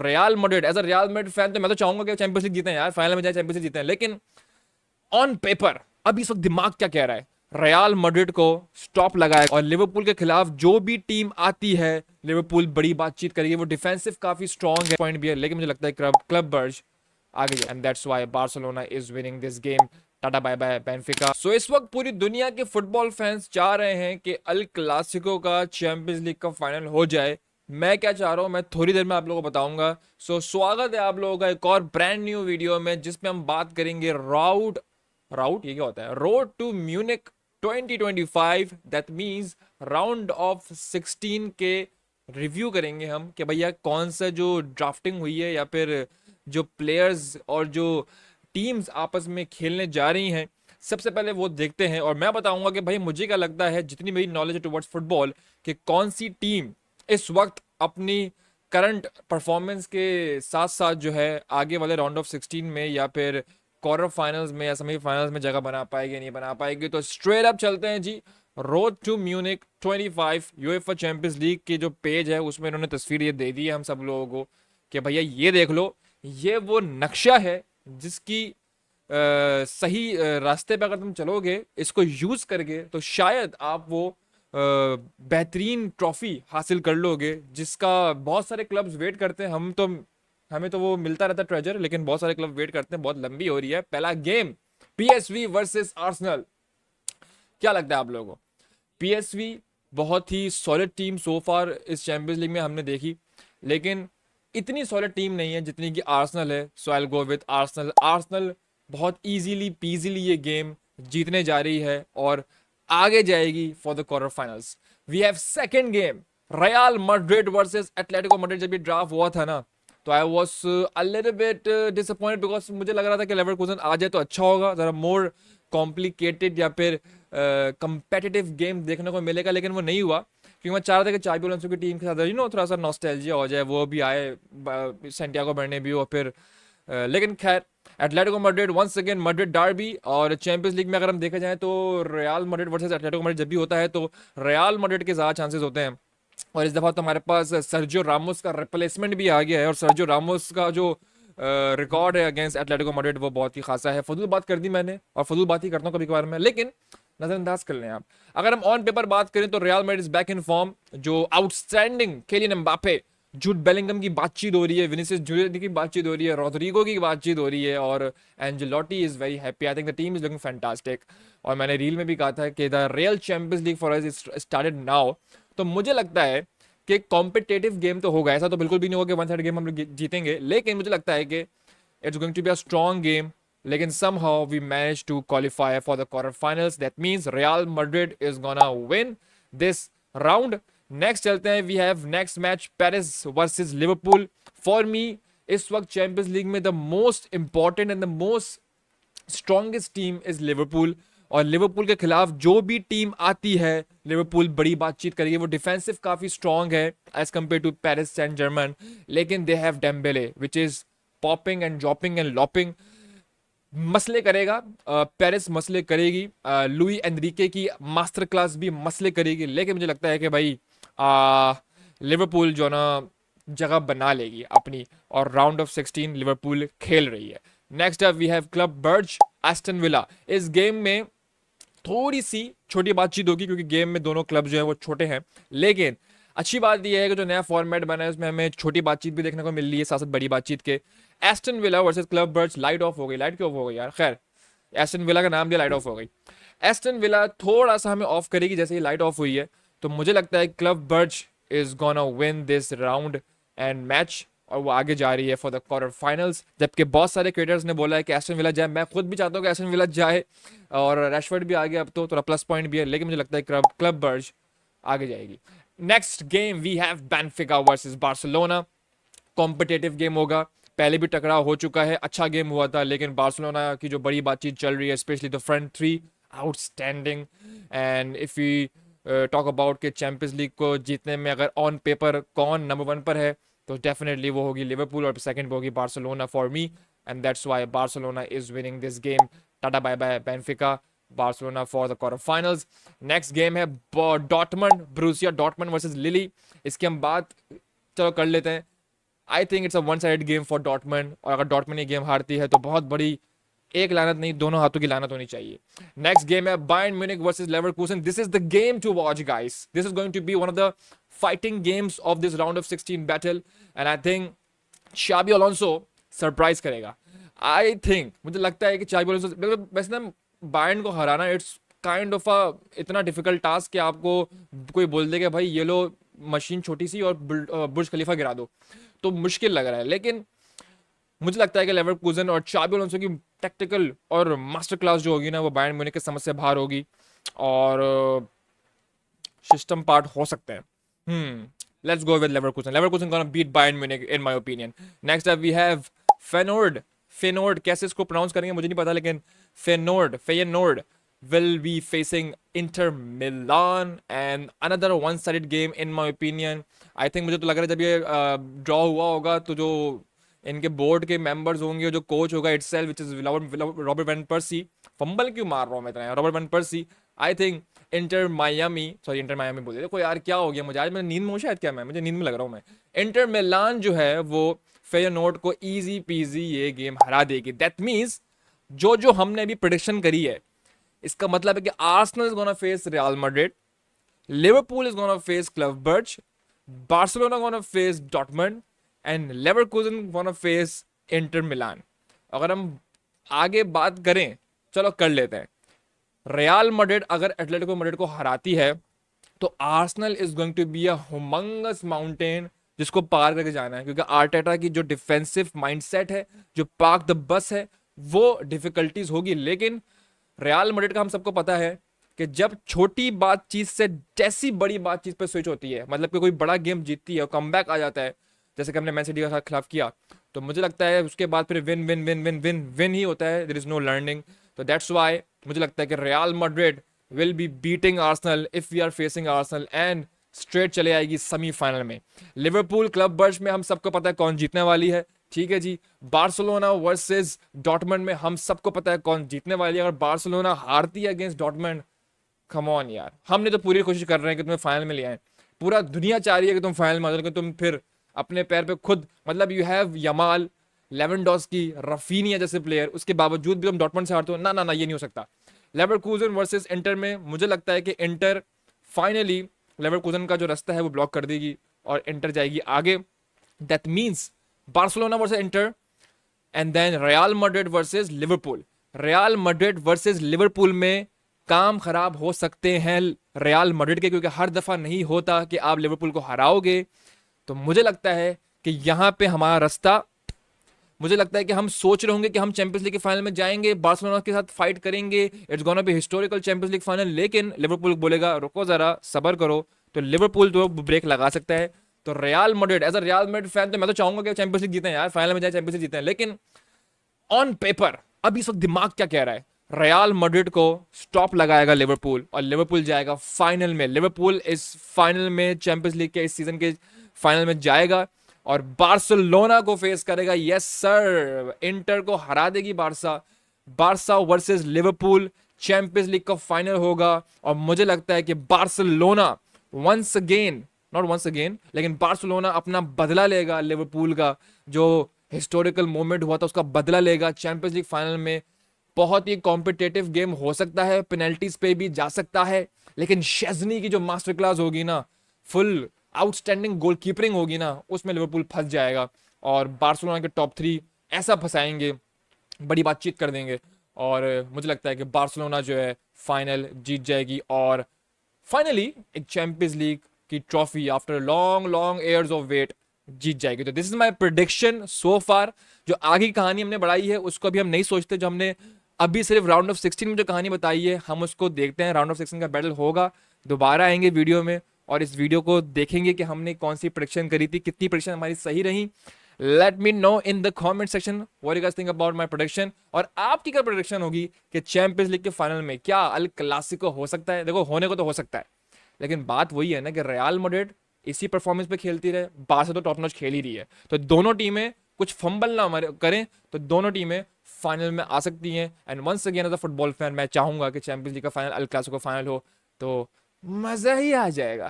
Real Madrid, as a Real Madrid fan तो मैं तो चाहूंगा कि चैंपियंस लीग जीतें यार, फाइनल में जाए चैंपियंस लीग जीतें, लेकिन ऑन पेपर अभी इस वक्त दिमाग क्या कह रहा है, रियल मैड्रिड को स्टॉप लगाए और लिवरपूल के खिलाफ जो भी टीम आती है लिवरपूल बड़ी बातचीत करेगी, वो डिफेंसिव काफी स्ट्रांग है, पॉइंट भी है, लेकिन मुझे लगता है क्लब बर्ज आगे जाए and that's why Barcelona is winning this game. Tata bye bye Benfica. So इस वक्त पूरी दुनिया के फुटबॉल फैंस चाह रहे हैं कि अल क्लासिको का चैंपियंस लीग का फाइनल हो जाए। मैं क्या चाह रहा हूं मैं थोड़ी देर में आप लोगों को बताऊंगा। सो स्वागत है आप लोगों का एक और ब्रांड न्यू वीडियो में, जिसमें हम बात करेंगे राउट राउट ये क्या होता है, road to Munich 2025, that means round of 16 के रिव्यू करेंगे हम कि भैया कौन सा जो ड्राफ्टिंग हुई है या फिर जो प्लेयर्स और जो टीम्स आपस में खेलने जा रही हैं, सबसे पहले वो देखते हैं और मैं बताऊंगा कि भाई मुझे क्या लगता है, जितनी मेरी नॉलेज है टुवर्ड्स फुटबॉल, कि कौन सी टीम इस वक्त अपनी करंट परफॉर्मेंस के साथ साथ जो है आगे वाले राउंड ऑफ 16 में या फिर क्वार्टर फाइनल्स में या सेमीफाइनल्स में जगह बना पाएगी नहीं बना पाएगी। तो स्ट्रेट अप चलते हैं जी, road to Munich 25 UEFA Champions League की जो पेज है उसमें इन्होंने तस्वीर ये दे दी है हम सब लोगों को कि भैया ये देख लो, ये वो नक्शा है जिसकी सही रास्ते पे अगर तुम चलोगे इसको यूज करके तो शायद आप वो बेहतरीन ट्रॉफी हासिल कर लोगे, जिसका बहुत सारे क्लब्स वेट करते हैं। हमें तो वो मिलता रहता है ट्रेजर, लेकिन बहुत सारे क्लब वेट करते हैं। बहुत लंबी हो रही है पहला गेम, पीएसवी वर्सेस आर्सेनल। क्या लगता है आप लोगों को? पीएसवी बहुत ही सॉलिड टीम सो फार इस चैंपियंस लीग में हमने देखी, लेकिन इतनी सॉलिड टीम नहीं है जितनी कि आर्सेनल है। So I go with Arsenal. Arsenal बहुत इजीली पीजीली ये गेम जीतने जा रही है और आगे जाएगी for the quarter finals. We have second game, Real Madrid versus Atletico Madrid. जब ये ड्राफ्ट हुआ था ना तो I was a little bit disappointed, because मुझे लग रहा था कि लेवरकुसन आ जाए तो अच्छा होगा, जरा मोर कॉम्प्लिकेटेड या फिर कंपेटिटिव गेम देखने को मिलेगा, लेकिन वो नहीं हुआ क्योंकि मैं चाह रहा था कि चाबी अलोंसो की टीम के साथ थोड़ा सा नॉस्टैल्जिया हो जाए, वो भी आए सेंटियागो बर्नाब्यू और फिर लेकिन खैर Atletico Madrid once again Madrid derby. और चैंपियंस लीग में अगर हम देखा जाए तो Real Madrid versus Atletico Madrid जब भी होता है तो रियल मैड्रिड के ज़्यादा चांसेस होते हैं, और इस दफ़ा तो हमारे पास सर्जियो रामोस का रिप्लेसमेंट भी आ गया है और सर्जियो रामोस का जो रिकॉर्ड है अगेंस्ट एटलेटिको मैड्रिड वो बहुत ही खासा है। फजूल बात कर दी मैंने और फजूल बात ही करता हूँ कभी कभार में, लेकिन नजरअंदाज कर लें आप। अगर हम ऑन पेपर बात करें तो Real Madrid is back in form. जो outstanding Kylian Mbappe, Jude Bellingham की बातचीत हो रही है, विनीसियस जूनियर की बातचीत हो रही है, रोड्रिगो की बातचीत हो रही है और Ancelotti is very happy. I think the team is looking fantastic. और मैंने रील में भी कहा था कि the real Champions League for us is started now. तो मुझे लगता है कि कॉम्पिटेटिव गेम तो होगा, ऐसा तो बिल्कुल भी नहीं होगा कि वन साइड गेम हम लोग जीतेंगे, लेकिन मुझे लगता है कि it's going to be a strong game. लेकिन somehow we managed to qualify for the quarterfinals. That means Real Madrid is gonna win this round. Next चलते हैं, we have next match Paris versus Liverpool. For me इस वक्त champions League में the most important and the most strongest team is Liverpool. और Liverpool के खिलाफ जो भी टीम आती है लिवरपूल बड़ी बातचीत करेगी, वो डिफेंसिव काफी स्ट्रॉन्ग है as compare to Paris Saint Germain, लेकिन they have Dembele which is popping and dropping and lopping. मसले करेगा पेरिस, मसले करेगी लुई एनरिके की मास्टर क्लास भी मसले करेगी, लेकिन मुझे लगता है कि भाई लिवरपूल जो ना जगह बना लेगी अपनी और राउंड ऑफ 16 लिवरपूल खेल रही है। Next up we have Club Brugge Aston Villa. इस गेम में थोड़ी सी छोटी बातचीत होगी क्योंकि गेम में दोनों क्लब जो है वो छोटे हैं, लेकिन अच्छी बात यह है कि जो नया फॉर्मेट बना है उसमें हमें छोटी बातचीत भी देखने को मिल रही है साथ साथ बड़ी बातचीत के। Aston Villa versus Club Brugge. Light off हो गई, लाइट क्यों ऑफ हो गई यार, खैर एस्टन विला का नाम दिया, लाइट ऑफ हो गई। एस्टन विला थोड़ा सा हमें ऑफ करेगी जैसे ही लाइट ऑफ हुई है, तो मुझे लगता है Club Brugge is gonna win this round and match और वो आगे जा रही है फॉर द क्वार्टर फाइनल्स। जबकि बहुत सारे क्रिएटर्स ने बोला है कि एस्टन विला जाए, मैं खुद भी चाहता हूँ कि एस्टन विला जाए और रैशफोर्ड भी आ गया अब तो थोड़ा प्लस पॉइंट भी है, लेकिन मुझे लगता है क्लब बर्ज आगे जाएगी। Next game we have Benfica versus Barcelona. Competitive game होगा, पहले भी टकराव हो चुका है, अच्छा गेम हुआ था, लेकिन बार्सिलोना की जो बड़ी बातचीत चल रही है specially the front three outstanding. And if we talk about के चैंपियंस लीग को जीतने में अगर ऑन पेपर कौन नंबर वन पर है तो डेफिनेटली वो होगी लिवरपूल और सेकंड पे होगी Barcelona for me, and that's why Barcelona is winning this game. Tata bye bye Benfica, Barcelona for the quarter finals. Next game है Dortmund Borussia Dortmund versus Lille. इसकी हम बात चलो कर लेते हैं। I think it's a one sided game for Dortmund, और अगर डॉर्टमंड ये गेम हारती है तो बहुत बड़ी, एक लानत नहीं दोनों हाथों की लानत होनी चाहिए। नेक्स्ट गेम है Bayern Munich versus Leverkusen. This is the game to watch guys, this is going to be one of the fighting games of this round of 16 battle, and I think Xabi Alonso surprise करेगा। I think मुझे लगता है कि शाबी Alonso, वैसे ना Bayern को हराना it's kind of a इतना difficult task कि आपको कोई बोल दे कि भाई ये लो मशीन छोटी सी और बुर्ज खलीफा गिरा दो, तो मुश्किल लग रहा है। लेकिन मुझे लगता है कि लेवरकूजन और चाबी अलोंसो की टैक्टिकल और मास्टर क्लास जो होगी ना, वो बायर्न म्यूनिख के समझ से बाहर होगी, और सिस्टम पार्ट हो सकते हैं। Let's go with Leverkusen. Leverkusen gonna beat Bayern Munich in my opinion. Next up we have Feyenoord. Feyenoord कैसे इसको प्रोनाउंस करेंगे मुझे नहीं पता, लेकिन फेयनोर्ड will be facing Inter Milan and another one-sided game in my opinion. I think मुझे तो लग रहा है जब ये ड्रॉ हुआ होगा तो जो इनके बोर्ड के मेंबर्स होंगे, जो कोच होगा itself which is Robert van Persie, fumble क्यों मार रहा हूँ मैं इतना, Robert van Persie, I think Inter Miami बोल देखो यार क्या हो गया मुझे, आज मैं नींद में हूँ शायद, क्या मैं मुझे नींद में लग रहा हूँ मैं। इंटर मिलान जो है वो फेयरनोर्ड को इजी पीजी ये गेम हरा देगी। दैट मीन्स जो जो हमने अभी प्रेडिक्शन करी है, इसका मतलब है कि Arsenal is gonna face Real Madrid, Liverpool is gonna face Club Brugge, Barcelona gonna face Dortmund, and Leverkusen gonna face Inter Milan. अगर हम आगे बात करें, चलो कर लेते हैं, रियल मैड्रिड अगर एटलेटिको मैड्रिड को हराती है तो Arsenal is going to be a humongous mountain जिसको पार करके जाना है, क्योंकि आर्टेटा की जो डिफेंसिव माइंडसेट है, जो पार्क द बस है, वो डिफिकल्टीज होगी। लेकिन रियल मैड्रिड का हम सबको पता है कि जब छोटी बातचीत से जैसी बड़ी बातचीत पर स्विच होती है, मतलब कि कोई बड़ा गेम जीतती है और कमबैक आ जाता है, जैसे कि हमने मैन सिटी के खिलाफ किया, तो मुझे लगता है उसके बाद फिर win win win win win win ही होता है, देयर इज नो लर्निंग। तो दैट्स व्हाई मुझे लगता है कि Real Madrid will be beating Arsenal if we are facing Arsenal, and straight चले आएगी सेमीफाइनल में। लिवरपूल क्लब बर्ज में हम सबको पता है कौन जीतने वाली है, ठीक है जी। बार्सिलोना वर्सेस डॉर्टमंड में हम सबको पता है कौन जीतने वाली है। अगर बार्सिलोना हारती है अगेंस्ट डॉर्टमंड, कम ऑन यार, हमने तो पूरी कोशिश कर रहे हैं कि तुम्हें फाइनल में ले आए, पूरा दुनिया चाह रही है कि तुम फाइनल में आ जाओ, लेकिन तुम फिर अपने पैर पे खुद, मतलब you have Yamal, Lewandowski, Raphinha जैसे प्लेयर, उसके बावजूद भी तुम डॉर्टमंड से हारते हो, ना ना ना, ये नहीं हो सकता। लेवरकूजन वर्सेस इंटर में मुझे लगता है कि इंटर फाइनली लेवरकूजन का जो रास्ता है वो ब्लॉक कर देगी और इंटर जाएगी आगे। That means Barcelona versus Inter, and then Real Madrid versus Liverpool. Real Madrid versus Liverpool में काम खराब हो सकते हैं रियल मैड्रिड के, क्योंकि हर दफा नहीं होता कि आप लिवरपूल को हराओगे। तो मुझे लगता है कि यहां पे हमारा रास्ता, मुझे लगता है कि हम सोच रहे होंगे कि हम चैंपियंस लीग के फाइनल में जाएंगे, बार्सिलोना के साथ फाइट करेंगे, it's gonna be historical champions league final, लेकिन लिवरपूल बोलेगा रुको जरा सबर करो, तो लिवरपूल तो ब्रेक लगा सकता है। तो Real Madrid, as a Real Madrid fan, तो मैं तो चाहूंगा कि चैंपियंस लीग जीतें यार, फाइनल में जाए चैंपियंस लीग जीतें, लेकिन ऑन पेपर अभी इस वक्त दिमाग क्या कह रहा है, रियल मैड्रिड को स्टॉप लगाएगा लिवरपूल और लिवरपूल जाएगा फाइनल में। लिवरपूल इस फाइनल में चैंपियंस लीग के इस सीजन के फाइनल में जाएगा और बार्सिलोना को फेस करेगा। यस सर, इंटर को हरा देगी Barca versus Liverpool, Champions League का फाइनल होगा। और मुझे लगता है कि Barcelona once again, not once again, लेकिन बार्सिलोना अपना बदला लेगा, लिवरपूल का जो हिस्टोरिकल मोमेंट हुआ था उसका बदला लेगा चैंपियंस लीग फाइनल में। बहुत ही कॉम्पिटेटिव गेम हो सकता है, पेनल्टीज पे भी जा सकता है, लेकिन शेज़नी की जो मास्टर क्लास होगी ना, फुल आउटस्टैंडिंग गोलकीपरिंग होगी ना, उसमें लिवरपूल फंस जाएगा और बार्सिलोना के टॉप 3 ऐसा फंसाएंगे, बड़ी बातचीत कर देंगे, और मुझे लगता है कि बार्सिलोना जो है फाइनल जीत जाएगी और फाइनली एक चैंपियंस लीग की trophy after long long years of wait जीत जाएगी। तो this is my prediction so far. जो आगे की कहानी हमने बढ़ाई है उसको अभी हम नहीं सोचते, जो हमने अभी सिर्फ राउंड ऑफ 16 में जो कहानी बताई है हम उसको देखते हैं। राउंड ऑफ 16 का बैटल होगा, दोबारा आएंगे वीडियो में और इस वीडियो को देखेंगे कि हमने कौन सी प्रेडिक्शन करी थी, कितनी प्रेडिक्शन हमारी सही रही। Let me know in the comment section what you guys think about my prediction, और आपकी क्या प्रेडिक्शन होगी कि चैंपियंस लीग के फाइनल में क्या अल क्लासिको हो सकता है। देखो होने को तो हो सकता है, लेकिन बात वही है ना कि रियल मैड्रिड इसी परफॉर्मेंस पे खेलती रहे, बार्सा तो टॉप नॉच खेल ही रही है, तो दोनों टीमें कुछ फंबल ना करें तो दोनों टीमें फाइनल में आ सकती हैं। And once again as a football fan मैं चाहूंगा कि चैंपियंस लीग का फाइनल अल क्लासिको फाइनल हो, तो मजा ही आ जाएगा।